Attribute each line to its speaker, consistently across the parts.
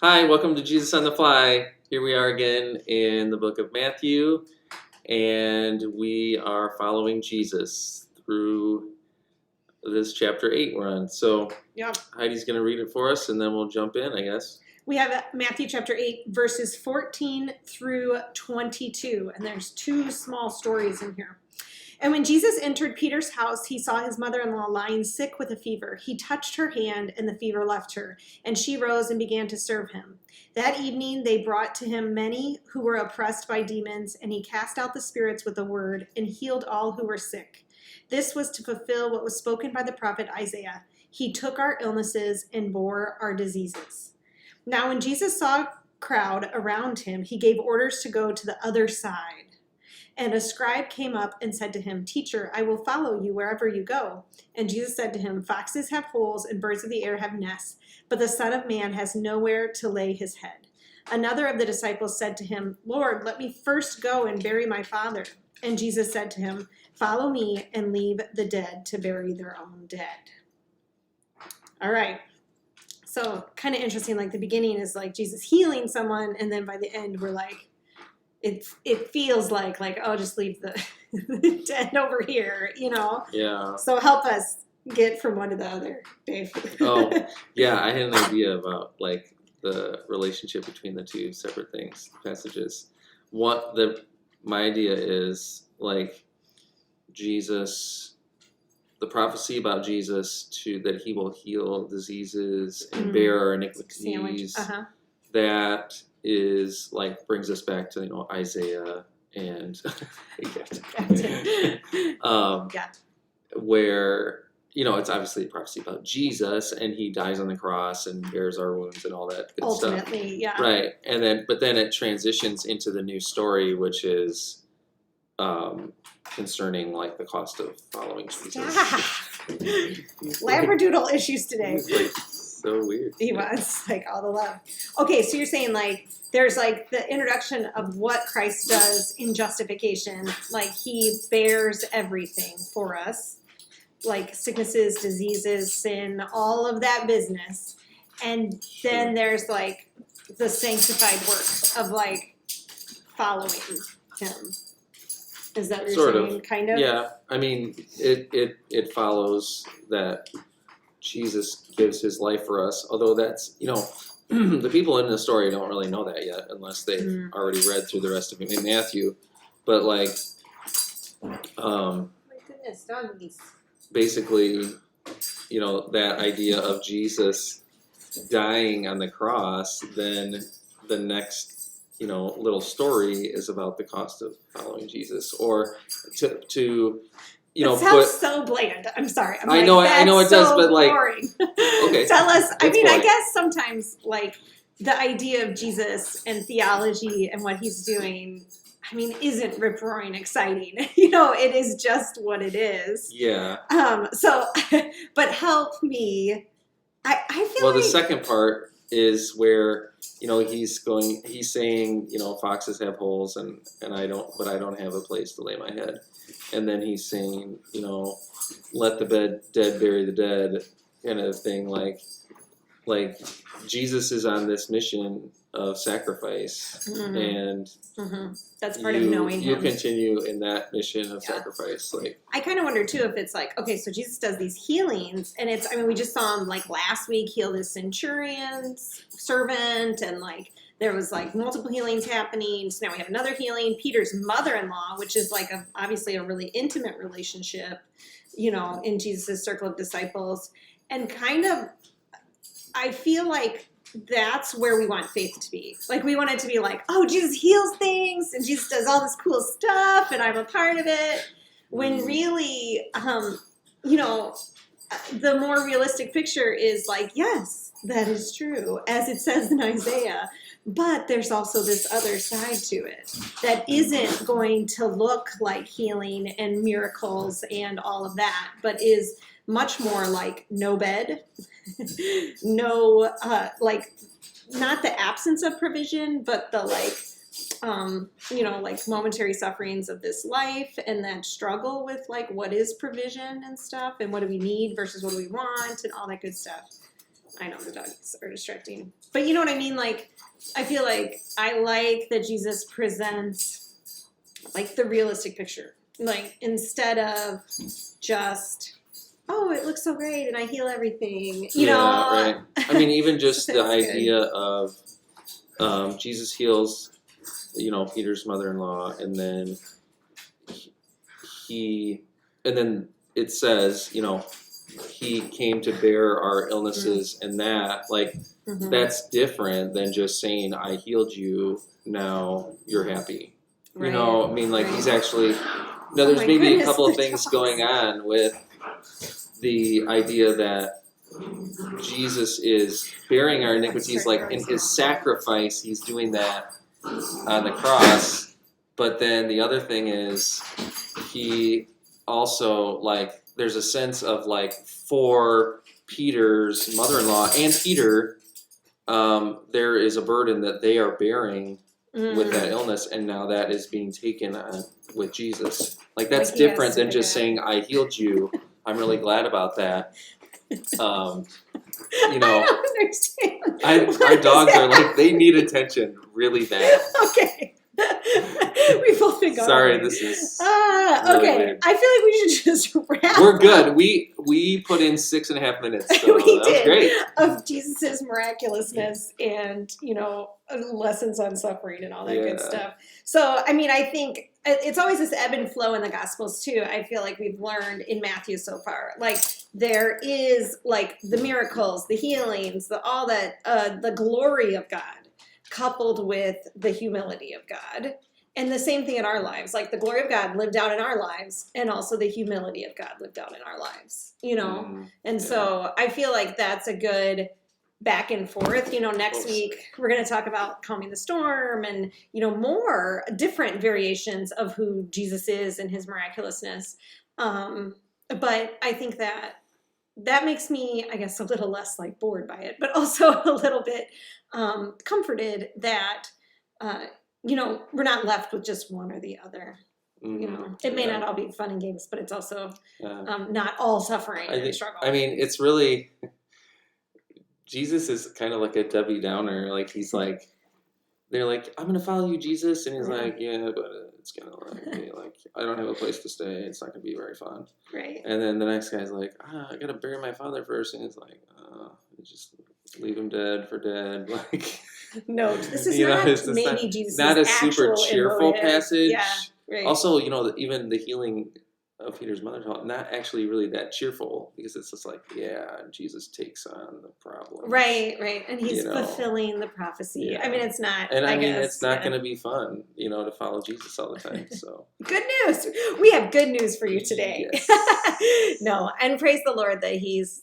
Speaker 1: Hi, welcome to Jesus on the Fly. Here we are again in the book of Matthew, and we are following Jesus through this chapter 8 we're on. So
Speaker 2: Yep.
Speaker 1: Heidi's going to read it for us, and then we'll jump in, I guess.
Speaker 2: We have Matthew chapter 8, verses 14 through 22, and there's two small stories in here. And when Jesus entered Peter's house, he saw his mother-in-law lying sick with a fever. He touched her hand, and the fever left her, and she rose and began to serve him. That evening they brought to him many who were oppressed by demons, and he cast out the spirits with a word and healed all who were sick. This was to fulfill what was spoken by the prophet Isaiah. He took our illnesses and bore our diseases. Now when Jesus saw a crowd around him, he gave orders to go to the other side. And a scribe came up and said to him, "Teacher, I will follow you wherever you go." And Jesus said to him, "Foxes have holes and birds of the air have nests, but the Son of Man has nowhere to lay his head." Another of the disciples said to him, "Lord, let me first go and bury my father." And Jesus said to him, "Follow me and leave the dead to bury their own dead." All right. So kind of interesting, like the beginning is like Jesus healing someone, and then by the end we're like, it feels like oh, just leave the dead over here, you know?
Speaker 1: Yeah.
Speaker 2: So help us get from one to the other, Dave.
Speaker 1: Oh, yeah, I had an idea about like the relationship between the two separate things, passages. My idea is like Jesus, the prophecy about Jesus that he will heal diseases and bear our iniquities. That is like brings us back to Isaiah and where it's obviously a prophecy about Jesus and he dies on the cross and bears our wounds and all that good stuff.
Speaker 2: Ultimately, yeah.
Speaker 1: Right, but then it transitions into the new story, which is concerning like the cost of following Jesus.
Speaker 2: Labradoodle issues today.
Speaker 1: So weird.
Speaker 2: He was like all the love. Okay, so you're saying like there's like the introduction of what Christ does in justification, like he bears everything for us, like sicknesses, diseases, sin, all of that business. And then there's like the sanctified work of like following him. Is that what you're
Speaker 1: Sort
Speaker 2: saying?
Speaker 1: of.
Speaker 2: Kind of?
Speaker 1: Yeah. I mean, it follows that Jesus gives his life for us, although that's, the people in the story don't really know that yet unless they've already read through the rest of Matthew. But like,
Speaker 2: my goodness, doggies.
Speaker 1: Basically, that idea of Jesus dying on the cross, then the next, little story is about the cost of following Jesus, or to
Speaker 2: it sounds so bland. I'm sorry.
Speaker 1: I know it does, but like,
Speaker 2: boring.
Speaker 1: Okay,
Speaker 2: tell us. I mean,
Speaker 1: boring.
Speaker 2: I guess sometimes like the idea of Jesus and theology and what he's doing, I mean, isn't rip roaring exciting. It is just what it is.
Speaker 1: Yeah.
Speaker 2: So, but help me. I feel
Speaker 1: the second part is where he's saying foxes have holes and I don't have a place to lay my head, and then he's saying let the dead bury the dead kind of thing, like Jesus is on this mission of sacrifice, and
Speaker 2: that's part of knowing him.
Speaker 1: You continue in that mission of sacrifice. Like,
Speaker 2: I kind of wonder too if it's like, okay, so Jesus does these healings, and we just saw him like last week heal this centurion's servant, and like there was like multiple healings happening. So now we have another healing. Peter's mother-in-law, which is like obviously a really intimate relationship, in Jesus' circle of disciples, and kind of I feel like that's where we want faith to be. Like we want it to be like, oh, Jesus heals things and Jesus does all this cool stuff and I'm a part of it. When really, the more realistic picture is like, yes, that is true, as it says in Isaiah. But there's also this other side to it that isn't going to look like healing and miracles and all of that, but is much more like no bed, no, like not the absence of provision, but the like, like momentary sufferings of this life and that struggle with like what is provision and stuff and what do we need versus what do we want and all that good stuff. I know the dogs are distracting. But you know what I mean? Like, I feel like I like that Jesus presents like the realistic picture. Like, instead of just, oh, it looks so great and I heal everything. You know?
Speaker 1: Right. I mean, even just the
Speaker 2: That's good.
Speaker 1: idea of Jesus heals, Peter's mother-in-law, and then and then it says, he came to bear our illnesses, and that, like,
Speaker 2: Mhm.
Speaker 1: that's different than just saying, I healed you, now you're happy.
Speaker 2: Right.
Speaker 1: I mean, like,
Speaker 2: Right.
Speaker 1: he's actually,
Speaker 2: Oh
Speaker 1: there's
Speaker 2: my
Speaker 1: maybe
Speaker 2: goodness,
Speaker 1: a couple of
Speaker 2: the
Speaker 1: things
Speaker 2: dogs.
Speaker 1: going on with the idea that Jesus is bearing our iniquities, like in his sacrifice, he's doing that on the cross. But then the other thing is, he also, like, there's a sense of, like, for Peter's mother-in-law and Peter, there is a burden that they are bearing with that illness, and now that is being taken on with Jesus. Like, that's
Speaker 2: Like he has
Speaker 1: different
Speaker 2: to
Speaker 1: than just
Speaker 2: forget.
Speaker 1: saying, I healed you. I'm really glad about that.
Speaker 2: I don't understand.
Speaker 1: Our dogs are like, they need attention really bad.
Speaker 2: Okay. We both been going.
Speaker 1: Sorry, this is
Speaker 2: okay.
Speaker 1: really weird.
Speaker 2: I feel like we should just wrap.
Speaker 1: We're good.
Speaker 2: up
Speaker 1: We put in 6.5 minutes, so
Speaker 2: We
Speaker 1: that was
Speaker 2: did.
Speaker 1: great.
Speaker 2: of Jesus's miraculousness and lessons on suffering and all that good
Speaker 1: Yeah.
Speaker 2: stuff. So I mean, I think it's always this ebb and flow in the Gospels too. I feel like we've learned in Matthew so far, like there is like the miracles, the healings, all that, the glory of God, coupled with the humility of God. And the same thing in our lives, like the glory of God lived out in our lives, and also the humility of God lived out in our lives, And so I feel like that's a good back and forth. Next week we're going to talk about calming the storm and, more different variations of who Jesus is and his miraculousness. But I think that makes me, I guess, a little less like bored by it, but also a little bit comforted that, we're not left with just one or the other. It may not all be fun and games, but it's also not all suffering and struggle.
Speaker 1: I mean, it's really, Jesus is kind of like a Debbie Downer. Like, he's like, they're like, I'm going to follow you, Jesus. And he's like, yeah, but it's going to be like, I don't have a place to stay. It's not going to be very fun.
Speaker 2: Right.
Speaker 1: And then the next guy's like, I got to bury my father first. And he's like, just leave him dead for dead. Like,
Speaker 2: no, this is
Speaker 1: it's
Speaker 2: maybe Jesus'
Speaker 1: not a super cheerful passage.
Speaker 2: Yeah, right.
Speaker 1: Also, even the healing of Peter's mother, not actually really that cheerful, because it's just like, Jesus takes on the problem.
Speaker 2: Right. And he's fulfilling the prophecy.
Speaker 1: Yeah.
Speaker 2: I mean, it's not.
Speaker 1: And I mean,
Speaker 2: guess,
Speaker 1: it's not going to be fun, to follow Jesus all the time. So
Speaker 2: good news. We have good news for you today.
Speaker 1: Yes.
Speaker 2: No, and praise the Lord that he's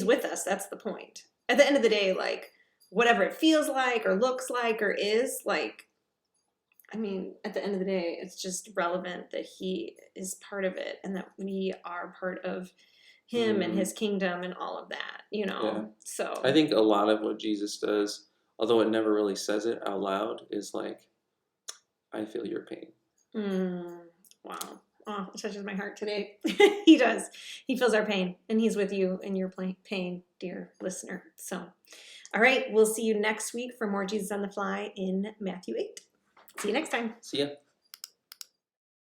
Speaker 2: with us. That's the point. At the end of the day, like, whatever it feels like or looks like or is, like, at the end of the day, it's just relevant that he is part of it and that we are part of him and his kingdom and all of that,
Speaker 1: Yeah.
Speaker 2: So
Speaker 1: I think a lot of what Jesus does, although it never really says it out loud, is like, I feel your pain.
Speaker 2: Wow. Oh, it touches my heart today. He does. He feels our pain, and he's with you in your pain, dear listener. So, all right, we'll see you next week for more Jesus on the Fly in Matthew 8. See you next time.
Speaker 1: See ya.